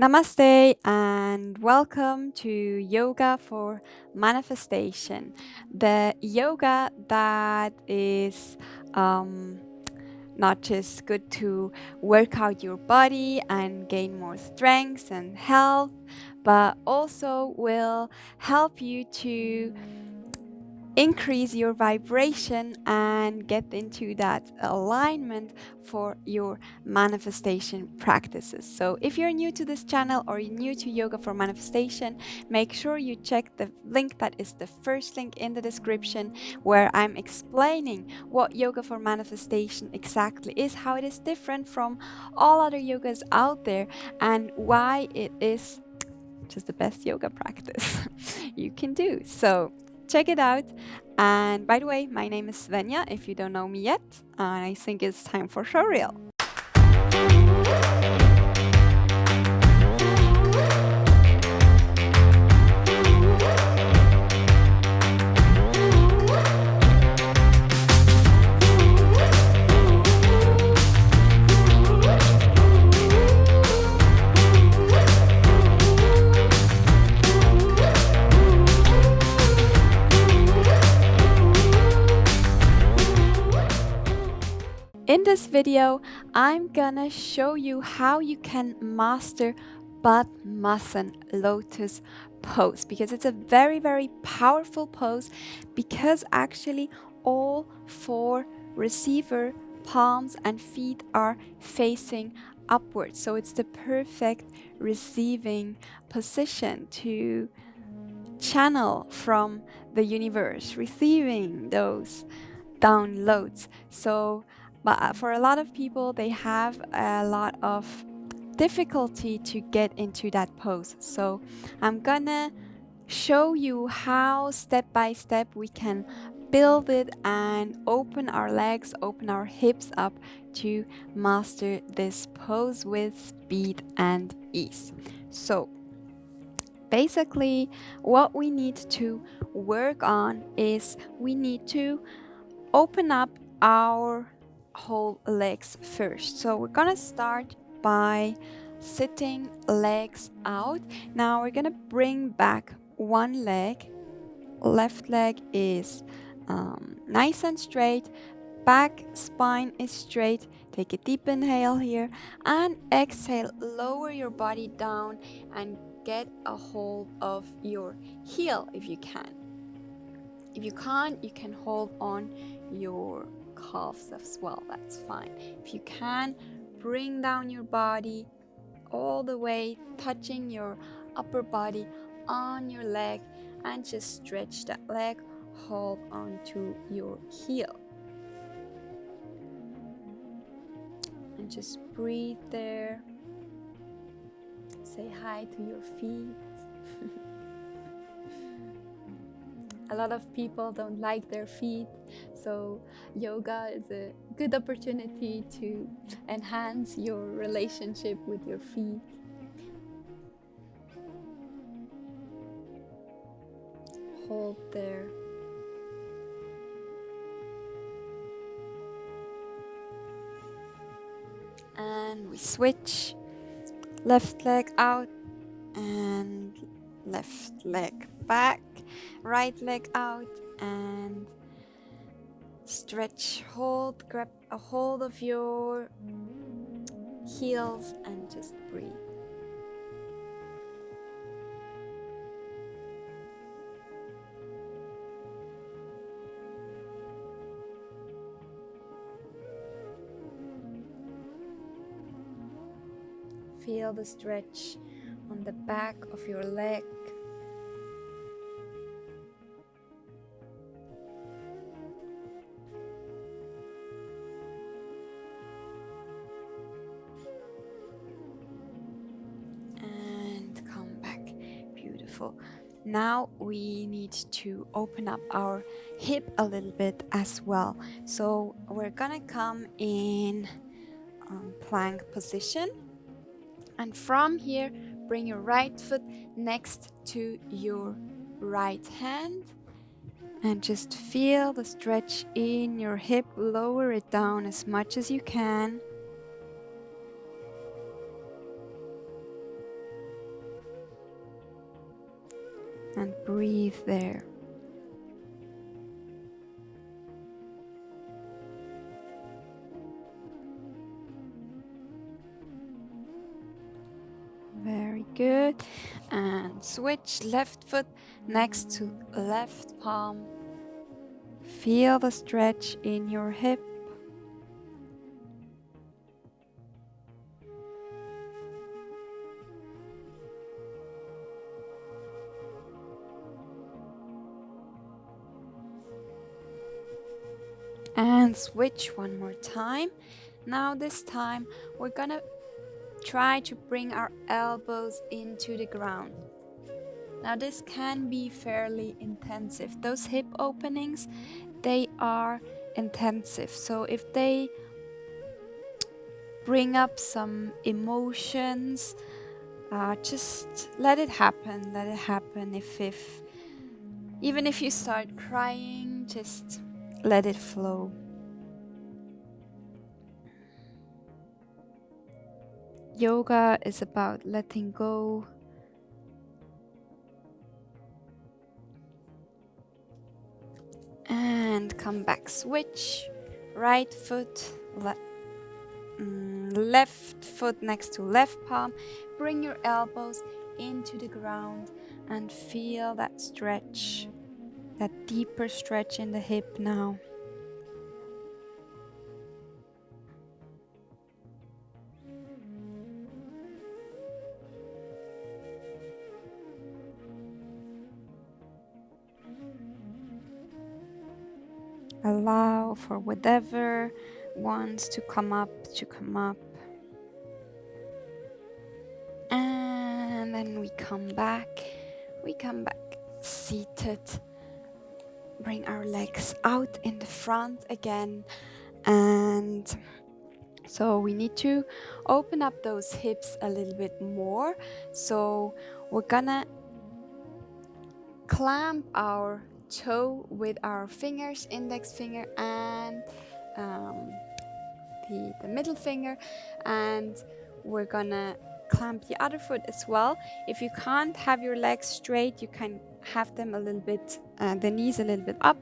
Namaste and welcome to Yoga for Manifestation, the yoga that is not just good to work out your body and gain more strength and health, but also will help you to increase your vibration and get into that alignment for your manifestation practices. So if you're new to this channel or you're new to Yoga for Manifestation, make sure you check the link that is the first link in the description, where I'm explaining what Yoga for Manifestation exactly is, how it is different from all other yogas out there, and why it is just the best yoga practice you can do. So check it out. And by the way, my name is Svenja, if you don't know me yet. I think it's time for showreel. In this video, I'm gonna show you how you can master Padmasana, Lotus Pose, because it's a very, very powerful pose, because actually all four receiver palms and feet are facing upwards. So it's the perfect receiving position to channel from the universe, receiving those downloads. So but for a lot of people, they have a lot of difficulty to get into that pose. So I'm gonna show you how step by step we can build it and open our legs, open our hips up to master this pose with speed and ease. So basically, what we need to work on is we need to open up our whole legs first. So we're gonna start by sitting legs out. Now we're gonna bring back one leg. Left leg is nice and straight. Back spine is straight. Take a deep inhale here and exhale. Lower your body down and get a hold of your heel if you can. If you can't, you can hold on your calves as well, that's fine. If you can, bring down your body all the way, touching your upper body on your leg, and just stretch that leg, hold onto your heel. And just breathe there. Say hi to your feet. A lot of people don't like their feet, so yoga is a good opportunity to enhance your relationship with your feet. Hold there. And we switch. Left leg out and left leg back. Right leg out and stretch, hold, grab a hold of your heels and just breathe. Feel the stretch on the back of your leg. And come back. Beautiful. Now we need to open up our hip a little bit as well. So we're gonna come in plank position. And from here, bring your right foot next to your right hand and just feel the stretch in your hip. Lower it down as much as you can. and breathe there. Very good. And switch left foot next to left palm. Feel the stretch in your hip. And switch one more time. Now this time we're gonna try to bring our elbows into the ground. Now this can be fairly intensive. Those hip openings, they are intensive. So if they bring up some emotions, just let it happen. Let it happen. Even if you start crying, just let it flow. Yoga is about letting go. And come back, switch, right foot, left foot next to left palm. Bring your elbows into the ground and feel that stretch, that deeper stretch in the hip now. Allow for whatever wants to come up to come up. And then we come back seated. Bring our legs out in the front again. And so we need to open up those hips a little bit more. So we're gonna clamp our toe with our fingers, index finger and the middle finger, and we're gonna clamp the other foot as well. If you can't have your legs straight, you can have them a little bit, the knees a little bit up.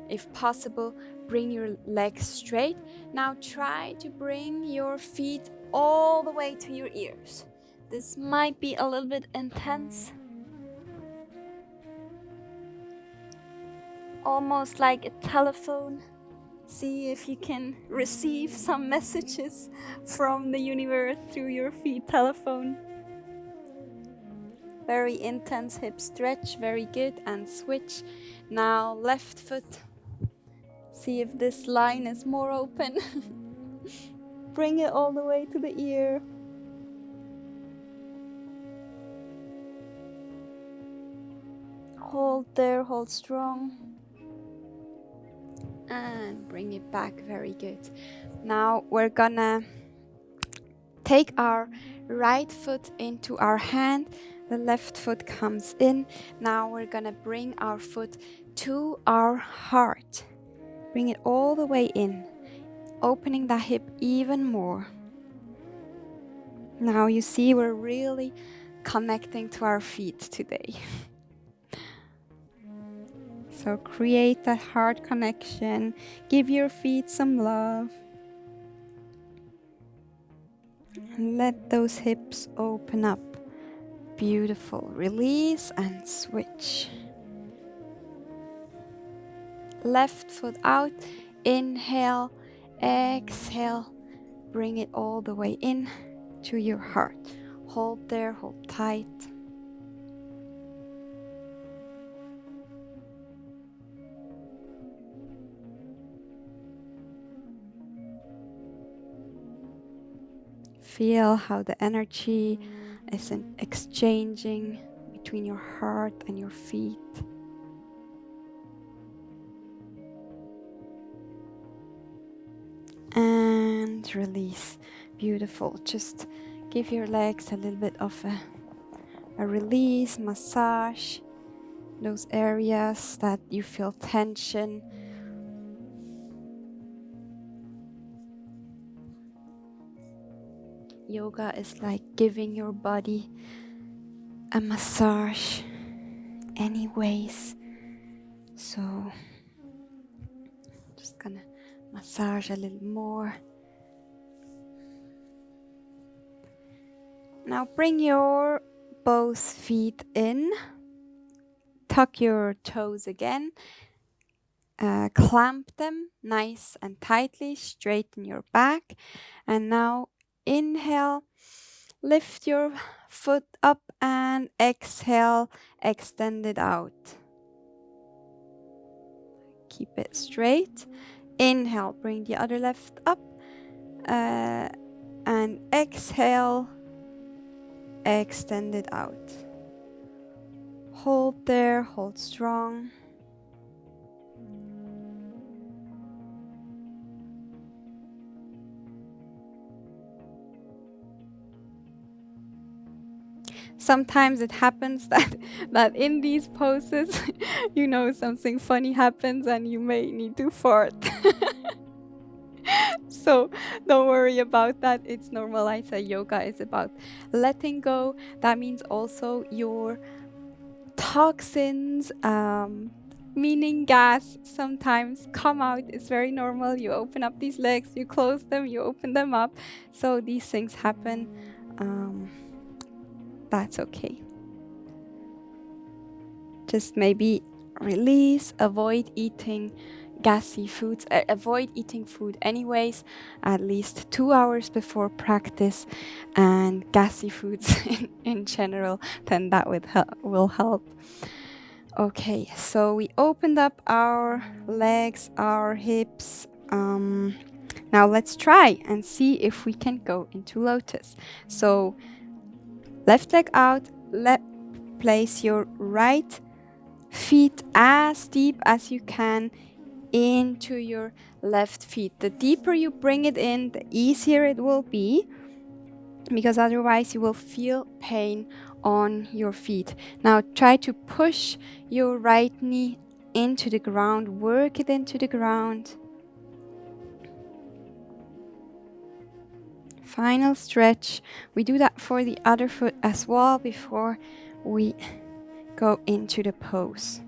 If possible, bring your legs straight. Now try to bring your feet all the way to your ears. This might be a little bit intense. Almost like a telephone. See if you can receive some messages from the universe through your feet telephone. Very intense hip stretch, very good. And switch. Now left foot. See if this line is more open. Bring it all the way to the ear. Hold there, hold strong. And bring it back, very good. Now we're gonna take our right foot into our hand. The left foot comes in. Now we're gonna bring our foot to our heart. Bring it all the way in, opening the hip even more. Now you see we're really connecting to our feet today. So create that heart connection. Give your feet some love. And let those hips open up. Beautiful. Release and switch. Left foot out. Inhale. Exhale. Bring it all the way in to your heart. Hold there. Hold tight. Feel how the energy is exchanging between your heart and your feet. And release. Beautiful. Just give your legs a little bit of a release, massage those areas that you feel tension. Yoga is like giving your body a massage anyways. So just gonna massage a little more. Now bring your both feet in, tuck your toes again, clamp them nice and tightly, straighten your back, and now inhale, lift your foot up, and exhale, extend it out. Keep it straight. Inhale, bring the other left up, and exhale, extend it out. Hold there, hold strong. Sometimes it happens that in these poses, something funny happens and you may need to fart. So don't worry about that. It's normal. I say yoga is about letting go. That means also your toxins, meaning gas, sometimes come out. It's very normal. You open up these legs, you close them, you open them up. So these things happen. That's okay. Just maybe release, avoid eating gassy foods, avoid eating food anyways, at least 2 hours before practice, and gassy foods in general, then that will help. Okay, so we opened up our legs, our hips. Now let's try and see if we can go into lotus. So left leg out, place your right feet as deep as you can into your left feet. The deeper you bring it in, the easier it will be, because otherwise you will feel pain on your feet. Now try to push your right knee into the ground, work it into the ground. Final stretch. We do that for the other foot as well before we go into the pose.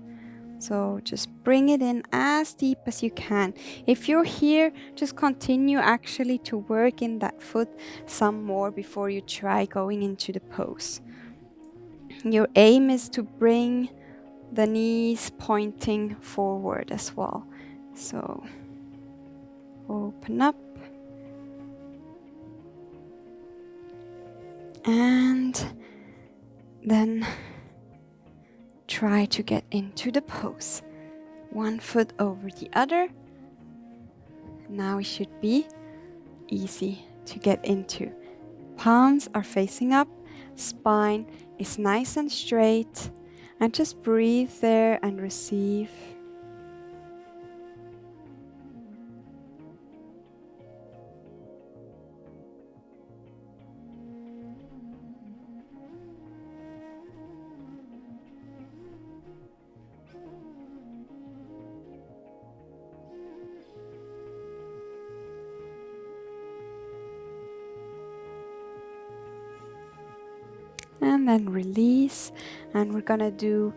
So just bring it in as deep as you can. If you're here, just continue actually to work in that foot some more before you try going into the pose. Your aim is to bring the knees pointing forward as well. So open up. And then try to get into the pose. One foot over the other. Now it should be easy to get into. Palms are facing up. Spine is nice and straight. And just breathe there and receive. And then release, and we're gonna do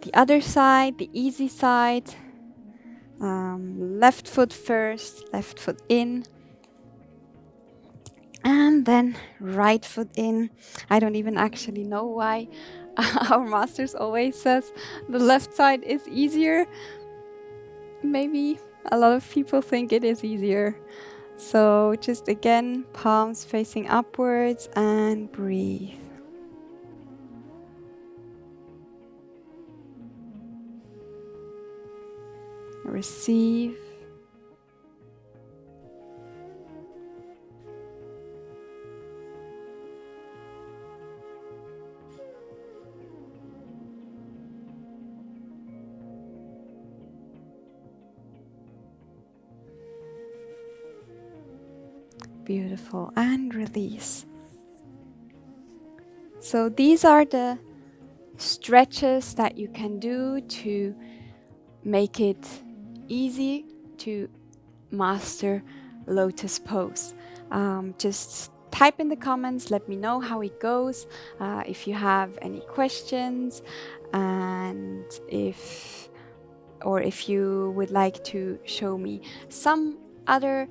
the other side, the easy side. Left foot first, left foot in, and then right foot in. I don't even actually know why our masters always says the left side is easier. Maybe a lot of people think it is easier. So just again, palms facing upwards and breathe. Receive. Beautiful. And release. So these are the stretches that you can do to make it easy to master Lotus Pose. Just type in the comments, let me know how it goes, if you have any questions, and if you would like to show me some other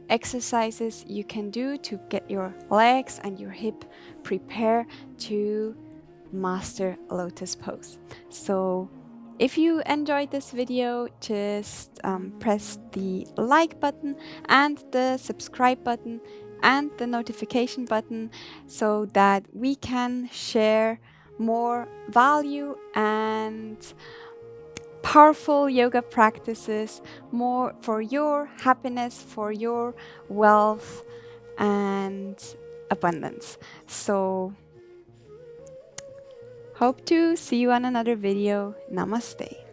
exercises you can do to get your legs and your hip prepared to master Lotus Pose. So if you enjoyed this video, just press the like button and the subscribe button and the notification button so that we can share more value and powerful yoga practices, more for your happiness, for your wealth and abundance. So hope to see you on another video. Namaste.